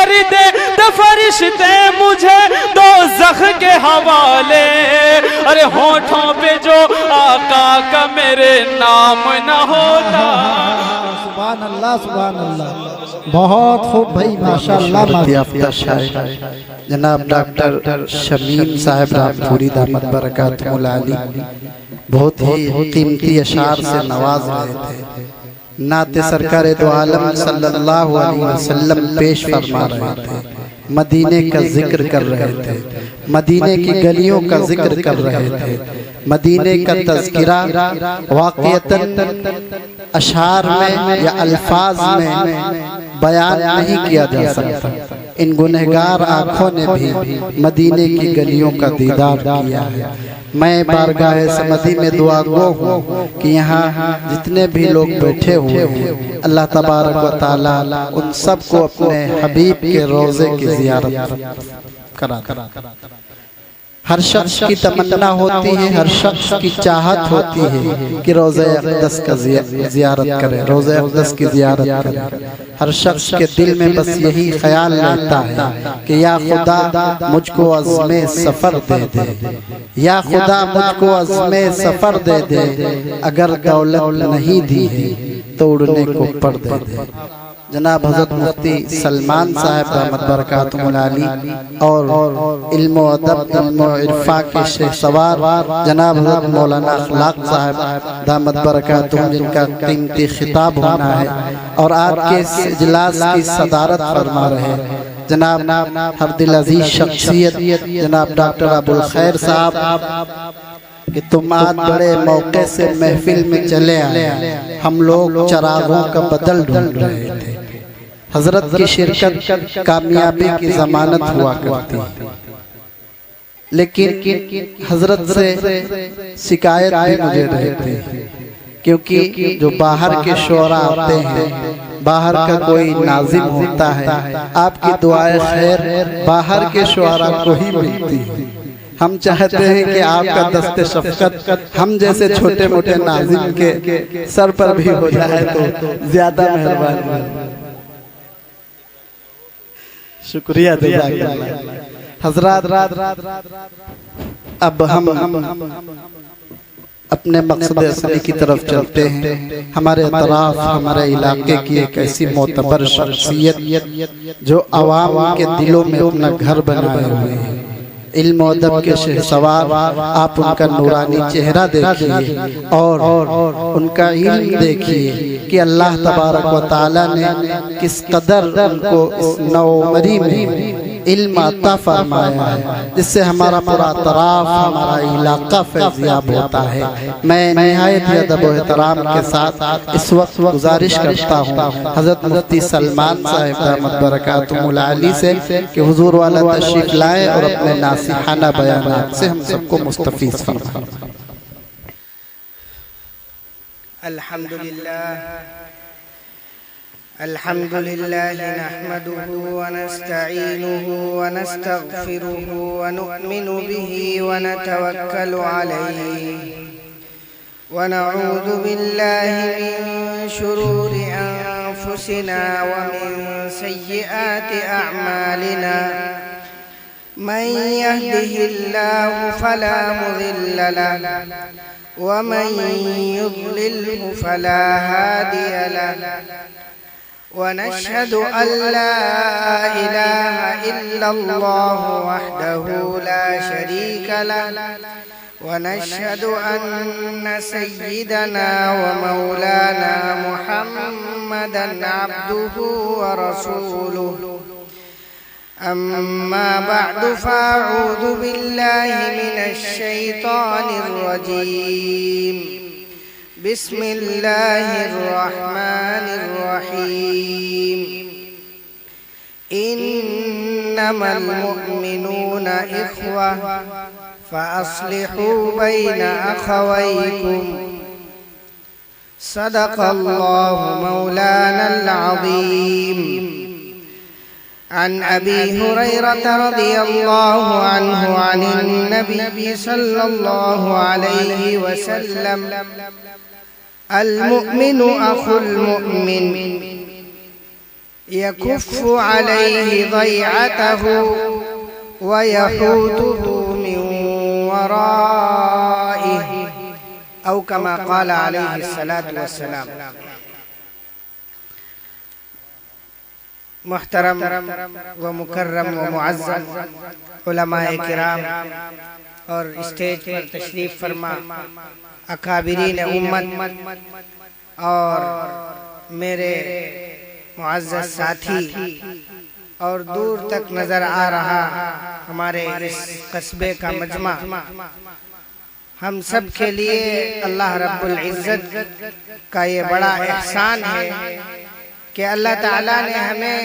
کر دے تو فرشتے مجھے دوزخ کے حوالے، ارے ہونٹوں پہ جو آقا کا میرے نام نہ ہوتا۔ سبحان اللہ سبحان اللہ، بہت خوب بھائی، ماشاءاللہ۔ شہرت یافتہ شاعر جناب ڈاکٹر شمیم صاحب رامپوری دامت برکاتہ العالی بہت ہی قیمتی اشعار سے نواز رہے تھے۔ نعت سرکار دو عالم صلی اللہ علیہ وسلم پیش فرما رہے تھے، مدینے کا ذکر کر رہے تھے، مدینے کی گلیوں کا ذکر کر رہے تھے، مدینے کا تذکرہ واقعتاً اشعار میں یا الفاظ میں بیان نہیں کیا جا سکتا۔ ان گنہگار آنکھوں نے بھی مدینے کی گلیوں کا دیدار کیا ہے۔ میں بارگاہ سمدی میں دعا گو ہوں کہ یہاں جتنے بھی لوگ بیٹھے ہوئے ہیں اللہ تبارک و تعالیٰ ان سب کو اپنے حبیب کے روضے کی زیارت کرا دے۔ ہر شخص کی تمنا ہوتی ہے، ہر شخص کی چاہت ہوتی ہے کہ روضہ اقدس کا زیارت کرے، روضہ اقدس کی زیارت کرے۔ ہر شخص کے دل میں بس یہی خیال رہتا ہے کہ یا خدا مجھ کو عزم سفر دے دے، یا خدا مجھ کو عزم سفر دے دے، اگر دولت نہیں دی ہے تو اڑنے کو پر دے دے۔ جناب حضرت مفتی سلمان صاحب دامت برکاتہ العالی اور علم و ادب علم و عرفاء کے شیخ سوار جناب حضرت مولانا اخلاق صاحب دامت برکاتہ جن کا قیمتی خطاب ہونا ہے اور آج کے اس اجلاس کی صدارت فرما رہے جناب ہر دل عزیز شخصیت جناب ڈاکٹر ابو الخیر صاحب کہ تم آج بڑے موقع سے محفل میں چلے آئے، ہم لوگ چراغوں کا بدل ڈھونڈ رہے تھے۔ حضرت کی شرکت کامیابی کی ضمانت ہوا کرتی، لیکن حضرت سے شکایت بھی مجھے رہتی، کیونکہ جو باہر کے شعراء آتے ہیں، باہر کا کوئی ناظم ہوتا ہے، آپ کی دعائے خیر باہر کے شعراء کو ہی ملتی ہے۔ ہم چاہتے ہیں کہ آپ کا دست شفقت ہم جیسے چھوٹے موٹے ناظم کے سر پر بھی ہو جائے تو زیادہ مہربانی۔ شکریہ جزاک اللہ۔ حضرات اب ہم اپنے مقصد اصلی کی طرف چلتے ہیں۔ ہمارے اطراف ہمارے علاقے کی ایک ایسی معتبر شخصیت جو عوام کے دلوں میں اپنا گھر بنائے ہوئے ہیں، علم و ادب کے شیخ سوار، آپ ان کا نورانی چہرہ دیکھیے اور ان کا علم دیکھیے کہ اللہ تبارک و تعالیٰ نے کس قدر ان کو اس نوعمری میں علم عطا فرمایا ہے، جس سے ہمارا پورا اطراف ہمارا علاقہ فیضیاب ہوتا ہے۔ میں نہایت ہی ادب و احترام کے ساتھ اس وقت گزارش کرتا ہوں حضرت مفتی سلمان صاحب دامت برکاتہ العالی سے کہ حضور والا تشریف لائیں اور اپنے ناصحانہ بیانات سے ہم سب کو مستفیض فرمائیں۔ الحمد لله نحمده ونستعينه ونستغفره ونؤمن به ونتوكل عليه ونعوذ بالله من شرور أنفسنا ومن سيئات أعمالنا من يهده الله فلا مضل له ومن يضلله فلا هادي له ونشهد أن لا إله إلا الله وحده لا شريك له ونشهد أن سيدنا ومولانا محمدًا عبده ورسوله أما بعد فأعوذ بالله من الشيطان الرجيم بسم الله الرحمن الرحيم إنما المؤمنون إخوة فأصلحوا بين أخويكم صدق الله مولانا العظيم عن أبي هريرة رضي الله عنه عن النبي صلى الله عليه وسلم المؤمن أخو المؤمن يكف عليه ضيعته ويحوطه من ورائه أو كما قال عليه الصلاة والسلام. محترم و مکرم و معظم علماء کرام اور اسٹیج پر تشریف فرما اکابرین امت اور میرے معزز ساتھی اور دور تک نظر آ رہا ہمارے اس قصبے کا مجمع، ہم سب کے لیے اللہ رب العزت کا یہ بڑا احسان ہے کہ اللہ تعالیٰ نے ہمیں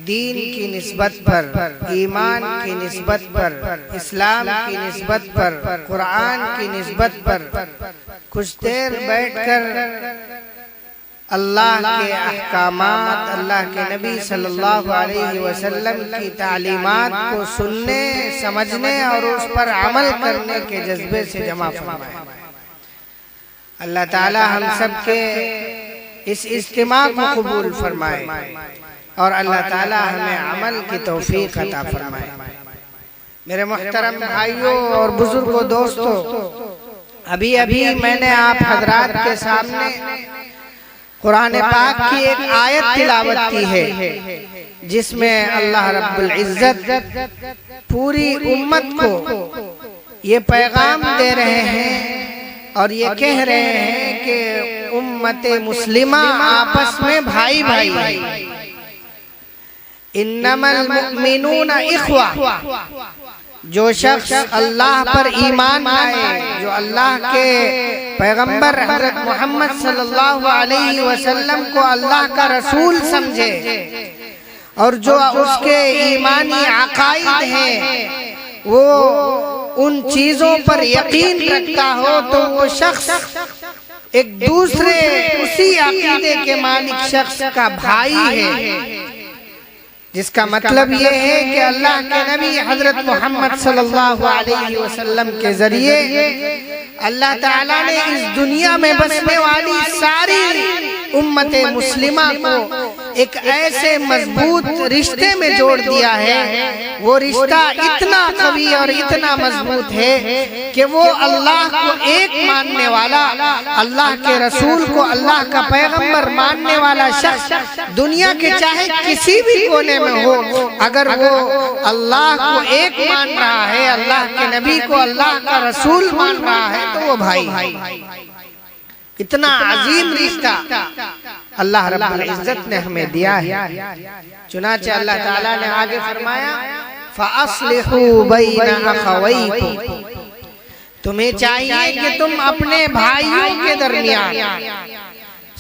دین کی نسبت پر، ایمان کی نسبت پر، اسلام کی نسبت پر، قرآن کی نسبت پر کچھ دیر بیٹھ کر اللہ کے احکامات، اللہ کے نبی صلی اللہ علیہ وسلم کی تعلیمات کو سننے، سمجھنے اور اس پر عمل کرنے کے جذبے سے جمع فرمائے. اللہ تعالیٰ ہم سب کے اس اجتماع کو قبول فرمائے اور اللہ تعالیٰ ہمیں عمل کی توفیق عطا فرمائے. میرے محترم بھائیوں اور بزرگوں، دوستوں، ابھی میں نے آپ حضرات کے سامنے قرآن پاک کی ایک آیت تلاوت کی ہے جس میں اللہ رب العزت پوری امت کو یہ پیغام دے رہے ہیں اور یہ کہہ رہے ہیں کہ امت مسلمہ آپس میں بھائی بھائی ہیں. انما المؤمنون اخوہ، جو شخص اللہ پر ایمان لائے، جو اللہ کے پیغمبر حضرت محمد صلی اللہ علیہ وسلم کو اللہ کا رسول سمجھے اور جو اس کے ایمانی عقائد ہیں وہ ان چیزوں پر یقین رکھتا ہو، تو وہ شخص ایک دوسرے اسی عقیدے کے مالک شخص کا بھائی ہے. جس کا مطلب یہ ہے کہ اللہ کے نبی حضرت محمد صلی اللہ علیہ وسلم کے ذریعے اللہ تعالیٰ نے اس دنیا میں بسنے والی ساری امت مسلمہ کو ایک ایسے مضبوط رشتے میں جوڑ دیا ہے. وہ رشتہ اتنا قوی اور اتنا مضبوط ہے کہ وہ اللہ کو ایک ماننے والا، اللہ کے رسول کو اللہ کا پیغمبر ماننے والا شخص دنیا کے چاہے کسی بھی کونے میں ہو، اگر وہ اللہ کو ایک مان رہا ہے، اللہ کے نبی کو اللہ کا رسول مان رہا ہے، تو وہ بھائی. اتنا عظیم رشتہ اللہ رب العزت نے ہمیں دیا ہے. چنانچہ اللہ تعالیٰ نے آگے فرمایا فَأَصْلِحُوا بَيْنَ أَخَوَيْكُمْ، تمہیں چاہیے کہ تم اپنے بھائیوں کے درمیان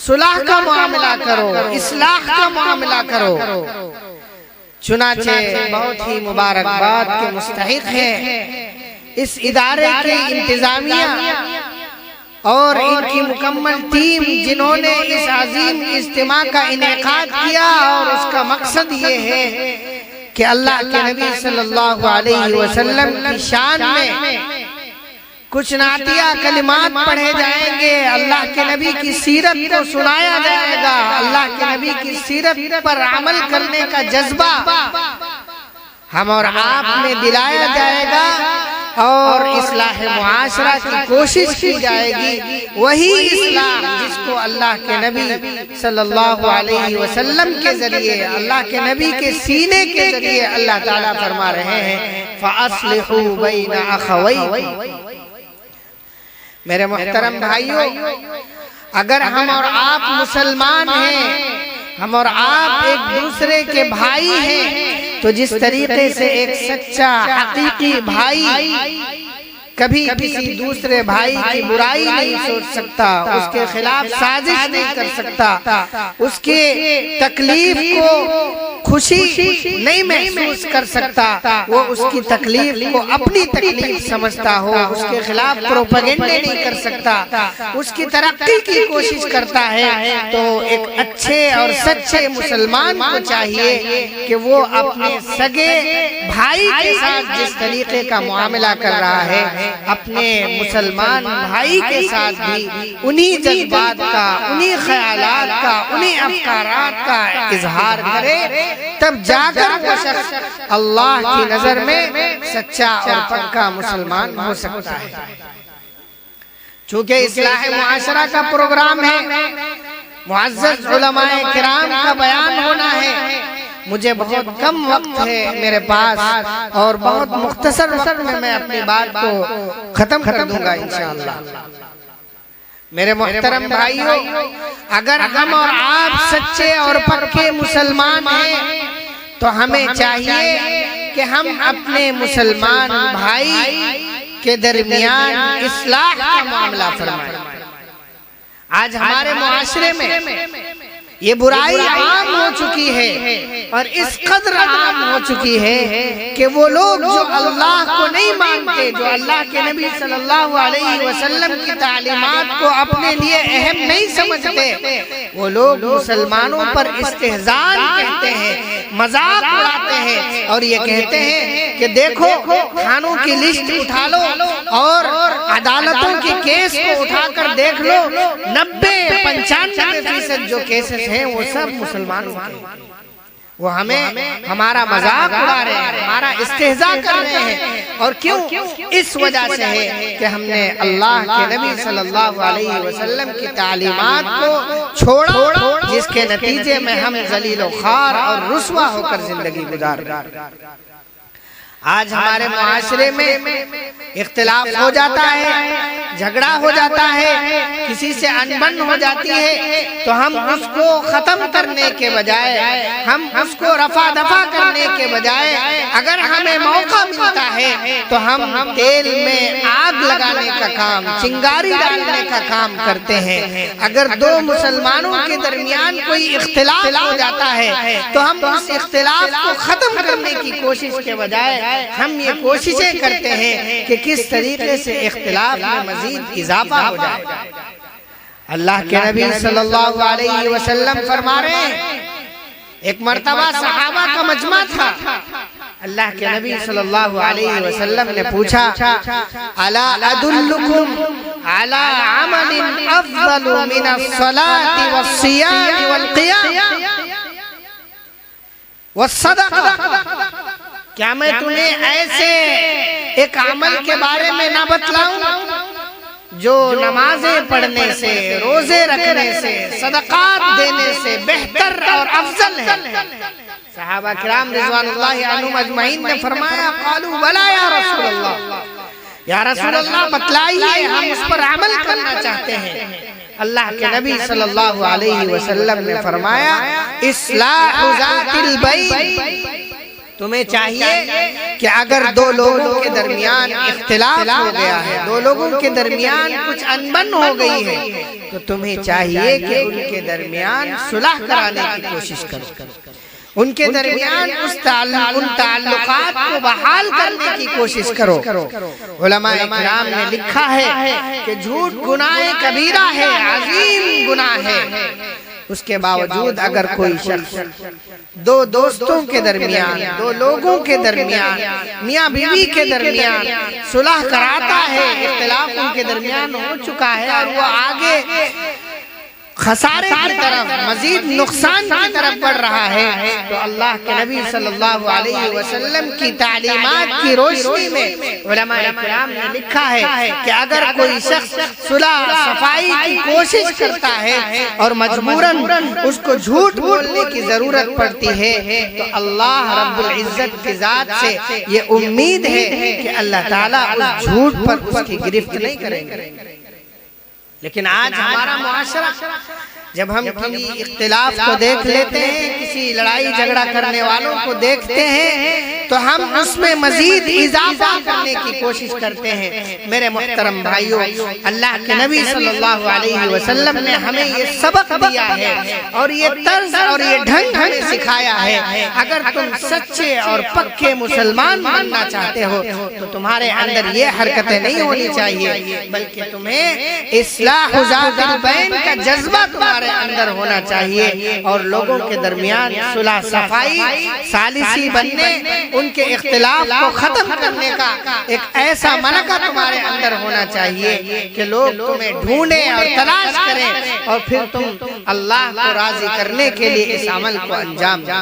صلح کا معاملہ کرو، اصلاح کا معاملہ کرو. چنانچہ بہت ہی مبارکباد کے مستحق ہے اس ادارے کے انتظامیہ اور ان کی مکمل ٹیم جنہوں نے اس عظیم اجتماع کا انعقاد کیا، اور اس کا مقصد یہ ہے کہ اللہ کے نبی صلی اللہ علیہ وسلم کی شان میں کچھ نعتیہ کلمات پڑھے جائیں گے، اللہ کے نبی کی سیرت کو سنایا جائے گا، اللہ کے نبی کی سیرت پر عمل کرنے کا جذبہ ہم اور آپ میں دلایا جائے گا اور اصلاح معاشرہ کی کوشش کی جائے گی. وہی اسلام جس کو اللہ کے نبی صلی اللہ علیہ وسلم کے ذریعے، اللہ کے نبی کے سینے کے ذریعے اللہ تعالیٰ فرما رہے ہیں فَأَصْلِحُوا بَيْنَ أَخَوَيْكُمْ. میرے محترم بھائیوں، اگر ہم اور آپ مسلمان ہیں، ہم اور آپ ایک دوسرے کے بھائی ہیں، تو جس طریقے سے ایک سچا حقیقی بھائی کبھی کسی دوسرے بھائی کی برائی نہیں سوچ سکتا، اس کے خلاف سازش نہیں کر سکتا، اس کے تکلیف کو خوشی نہیں محسوس کر سکتا، وہ اس کی تکلیف کو اپنی تکلیف سمجھتا ہو، اس کے خلاف پروپیگنڈے نہیں کر سکتا، اس کی ترقی کی کوشش کرتا ہے، تو ایک اچھے اور سچے مسلمان کو چاہیے کہ وہ اپنے سگے بھائی کے ساتھ جس طریقے کا معاملہ کر رہا ہے، اپنے مسلمان بھائی کے ساتھ بھی انہی جذبات کا، انہی خیالات کا، انہی افکارات کا اظہار کرے، تب جا کر وہ شخص اللہ کی نظر میں سچا اور پکا مسلمان ہو سکتا ہے۔ چونکہ اصلاح معاشرہ کا پروگرام ہے، معزز علماء کرام کا بیان ہونا ہے، مجھے بہت کم وقت ہے میرے پاس اور بہت مختصر وقت میں اپنی بات کو ختم کر دوں گا انشاءاللہ۔ میرے محترم بھائیو، اگر ہم اور آپ سچے اور پکے مسلمان ہیں تو ہمیں چاہیے کہ ہم اپنے مسلمان بھائی کے درمیان اصلاح کا معاملہ فرمائیں۔ آج ہمارے معاشرے میں یہ برائی عام ہو چکی ہے، اور اس قدر عام ہو چکی ہے کہ وہ لوگ جو اللہ کو نہیں مانتے، جو اللہ کے نبی صلی اللہ علیہ وسلم کی تعلیمات کو اپنے لیے اہم نہیں سمجھتے، وہ لوگ مسلمانوں پر استہزاء کہتے ہیں، مذاق اڑاتے ہیں، اور یہ کہتے ہیں کہ دیکھو تھانوں کی لسٹ اٹھا لو اور عدالتوں کے کیس کو اٹھا کر دیکھ لو، 90-95% جو کیسز ہیں وہ سب مسلمانوں کے، وہ ہمارا مذاق اڑا رہے ہیں، ہمارا استہزاء کر رہے ہیں، اور کیوں؟ اس وجہ سے ہے کہ ہم نے اللہ کے نبی صلی اللہ علیہ وسلم کی تعلیمات کو چھوڑا، جس کے نتیجے میں ہم ذلیل و خوار اور رسوا ہو کر زندگی گزار رہے ہیں۔ آج ہمارے معاشرے میں اختلاف ہو جاتا ہے، جھگڑا ہو جاتا ہے، کسی سے انبن ہو جاتی ہے، تو ہم اس کو ختم کرنے کے بجائے، ہم اس کو رفع دفع کرنے کے بجائے، اگر ہمیں موقع ملتا ہے تو ہم تیل میں آگ لگانے کا کام، چنگاری ڈالنے کا کام کرتے ہیں۔ اگر دو مسلمانوں کے درمیان کوئی اختلاف ہو جاتا ہے تو ہم اس اختلاف کو ختم کرنے کی کوشش کے بجائے ہم یہ کوششیں کرتے ہیں کہ کس طریقے سے اختلاف میں مزید اضافہ ہو جائے۔ اللہ کے نبی صلی اللہ علیہ وسلم فرما رہے ہیں، ایک مرتبہ صحابہ کا مجمع تھا، اللہ کے نبی صلی اللہ علیہ وسلم نے پوچھا، الا ادلکم علی عمل افضل من الصلاة والصیام والقیام والصدقہ، کیا میں تمہیں ایسے ایک عمل کے بارے میں نہ بتلاؤں جو نمازیں پڑھنے سے، روزے رکھنے سے، صدقات دینے سے بہتر اور افضل ہے؟ صحابہ کرام رضوان اللہ عنہم اجمعین نے فرمایا، قالوا بلا یا رسول اللہ، یا رسول اللہ بتلائیے، ہم اس پر عمل کرنا چاہتے ہیں۔ اللہ کے نبی صلی اللہ علیہ وسلم نے فرمایا، اصلاح ذات البین، تمہیں چاہیے کہ اگر دو لوگوں کے درمیان اختلاف ہو گیا ہے، دو لوگوں کے درمیان کچھ انبن ہو گئی ہے، تو تمہیں چاہیے کہ ان کے درمیان صلح کرانے کی کوشش کرو، ان کے درمیان ان تعلقات کو بحال کرنے کی کوشش کرو۔ علماء کرام نے لکھا ہے کہ جھوٹ گناہ کبیرہ ہے، عظیم گناہ ہے، اس کے باوجود اگر کوئی شخص دو دوستوں کے درمیان، دو لوگوں کے درمیان، میاں بیوی کے درمیان صلح کراتا ہے، اختلاف ان کے درمیان ہو چکا ہے اور وہ آگے خسارے کی طرف، مزید نقصان کی طرف بڑھ رہا ہے، تو اللہ کے نبی صلی اللہ علیہ وسلم کی تعلیمات کی روشنی میں علماء کرام نے لکھا ہے کہ اگر کوئی شخص صلح صفائی کی کوشش کرتا ہے اور مجبوراً اس کو جھوٹ بولنے کی ضرورت پڑتی ہے، تو اللہ رب العزت کی ذات سے یہ امید ہے کہ اللہ تعالیٰ اس جھوٹ پر اس کی گرفت نہیں کریں گے۔ لیکن آج ہمارا معاشرہ، جب ہم کسی اختلاف کو دیکھ لیتے ہیں، کسی لڑائی جھگڑا کرنے والوں کو دیکھتے ہیں، تو ہم اس میں مزید اضافہ کرنے کی کوشش کرتے ہیں۔ میرے محترم بھائیوں، اللہ کے نبی صلی اللہ علیہ وسلم نے ہمیں یہ سبق دیا ہے اور یہ طرز اور یہ ڈھنگ ہمیں سکھایا ہے۔ اگر تم سچے اور پکے مسلمان بننا چاہتے ہو تو تمہارے اندر یہ حرکتیں نہیں ہونی چاہیے، بلکہ تمہیں اصلاح ذات البین کا جذبہ تمہارے اندر ہونا چاہیے، اور لوگوں کے درمیان صلح صفائی، ثالثی بننے، ان کے اختلاف کو ختم کرنے کا ایک ایسا ملکہ تمہارے اندر ہونا چاہیے کہ لوگ تمہیں ڈھونڈیں اور تلاش کریں، اور پھر تم اللہ کو راضی کرنے کے لیے اس عمل کو انجام دو۔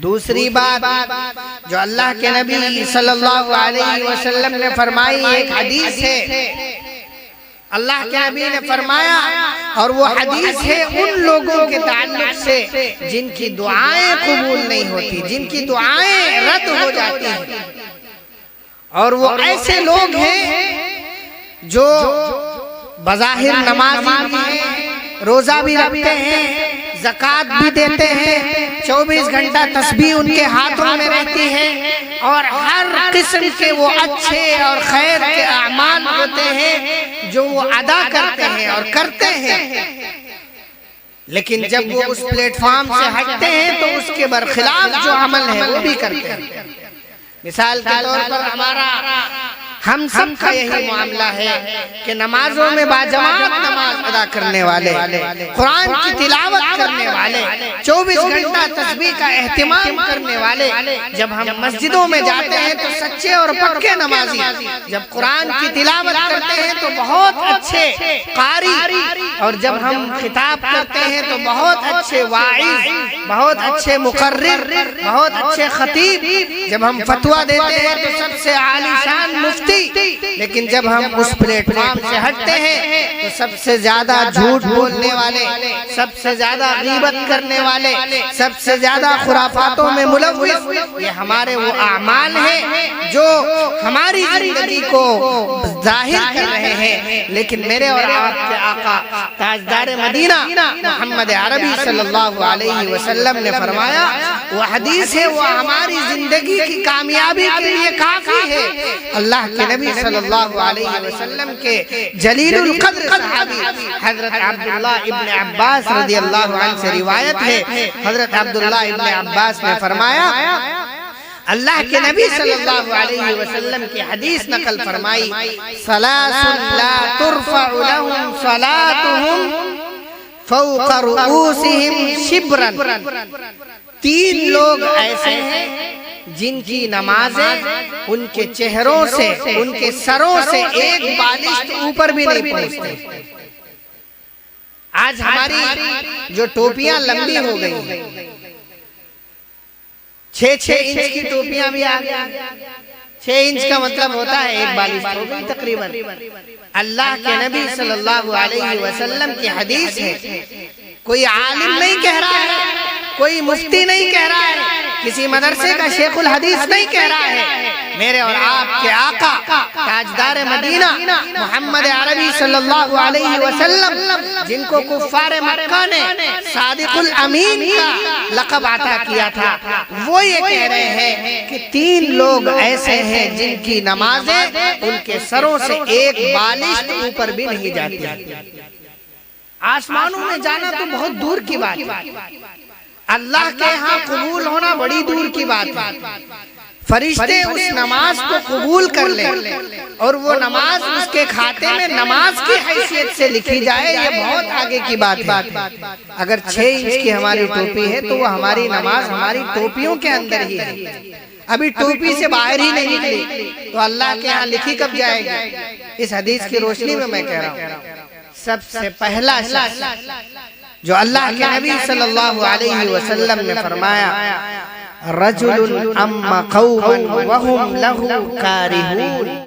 دوسری بات جو اللہ کے نبی صلی اللہ علیہ وسلم نے فرمائی، ایک حدیث ہے، اللہ کے نبی نے فرمایا، اور وہ حدیث ہے ان لوگوں کے تعلق سے جن کی دعائیں قبول نہیں ہوتی، جن کی دعائیں رد ہو جاتی ہیں، اور وہ ایسے لوگ ہیں جو بظاہر نمازی بھی ہیں، روزہ بھی رکھتے ہیں، زکوٰۃ بھی دیتے ہیں، 24 گھنٹہ تسبیح ان کے ہاتھوں میں رہتی ہے، اور ہر قسم کے وہ اچھے اور خیر کے اعمال ہوتے ہیں جو وہ ادا کرتے ہیں اور کرتے ہیں، لیکن جب وہ اس پلیٹ فارم سے ہٹتے ہیں تو اس کے برخلاف جو عمل ہے وہ بھی کرتے ہیں۔ مثال کے طور پر ہم سب کا یہی معاملہ ہے کہ نمازوں میں باجماعت نماز ادا کرنے والے، قرآن کی تلاوت کرنے والے، 24 گھنٹہ تسبیح کا اہتمام کرنے والے، جب ہم مسجدوں میں جاتے ہیں تو سچے اور پکے نمازی، جب قرآن کی تلاوت کرتے ہیں تو بہت اچھے قاری، اور جب ہم خطاب کرتے ہیں تو بہت اچھے واعظ، بہت اچھے مقرر، بہت اچھے خطیب، جب ہم فتویٰ دیتے ہیں تو سب سے عالی شان مفتی، لیکن جب ہم اس پلیٹ فارم سے ہٹتے ہیں تو سب سے زیادہ جھوٹ بولنے والے، سب سے زیادہ غیبت کرنے والے، سب سے زیادہ خرافاتوں میں ملوث، یہ ہمارے وہ اعمال ہیں جو ہماری زندگی کو ظاہر کر رہے ہیں، لیکن میرے اور آپ کے آقا تاجدار مدینہ محمد عربی صلی اللہ علیہ وسلم نے فرمایا، وہ حدیث ہے، وہ ہماری زندگی کی کامیابی کے لیے کافی ہے۔ اللہ کے نبی صلی اللہ علیہ وسلم کے جلیل القدر صحابی حضرت عبداللہ ابن عباس رضی اللہ عنہ سے روایت ہے، حضرت عبداللہ ابن عباس نے فرمایا، اللہ کے نبی صلی اللہ علیہ وسلم کی حدیث نقل فرمائی، ثلاث لا ترفع لهم صلاتهم فوق رؤوسهم شبرا، 3 لوگ ایسے ہیں جن کی نمازیں ان کے چہروں سے، ان کے سروں سے ایک بالشت اوپر بھی نہیں پہنچتے۔ آج ہماری جو ٹوپیاں لمبی ہو گئی ہیں، 6 انچ کی ٹوپیاں بھی آ گئی، 6 انچ کا مطلب ہوتا ہے ایک بالشت ہو گئی تقریباً۔ اللہ کے نبی صلی اللہ علیہ وسلم کی حدیث ہے، کوئی عالم نہیں کہہ رہا ہے، کوئی مفتی نہیں کہہ رہا ہے، کسی مدرسے کا شیخ الحدیث نہیں کہہ رہا ہے، میرے اور آپ کے آقا تاجدار مدینہ محمد عربی صلی اللہ علیہ وسلم، جن کو کفار مکہ نے صادق الامین کا لقب عطا کیا تھا، وہ یہ کہہ رہے ہیں کہ 3 لوگ ایسے ہیں جن کی نمازیں ان کے سروں سے ایک بالشت اوپر بھی نہیں جاتی۔ آسمانوں میں جانا تو بہت دور کی بات ہے، اللہ کے ہاں قبول ہونا بڑی دور کی بات ہے۔ فرشتے اس نماز کو قبول کر لیں اور وہ نماز اس کے کھاتے میں نماز کی حیثیت سے لکھی جائے، یہ بہت آگے کی بات ہے۔ اگر 6 انچ کی ہماری ٹوپی ہے تو وہ ہماری نماز ہماری ٹوپیوں کے اندر ہی ہے، ابھی ٹوپی سے باہر ہی نہیں نکلی، تو اللہ کے ہاں لکھی کب جائے گی؟ اس حدیث کی روشنی میں قہہ رہا ہوں، سب سے پہلا شخص جو اللہ کے نبی صلی اللہ علیہ وسلم نے فرمایا، رجل اما قوما وهم له کارہون،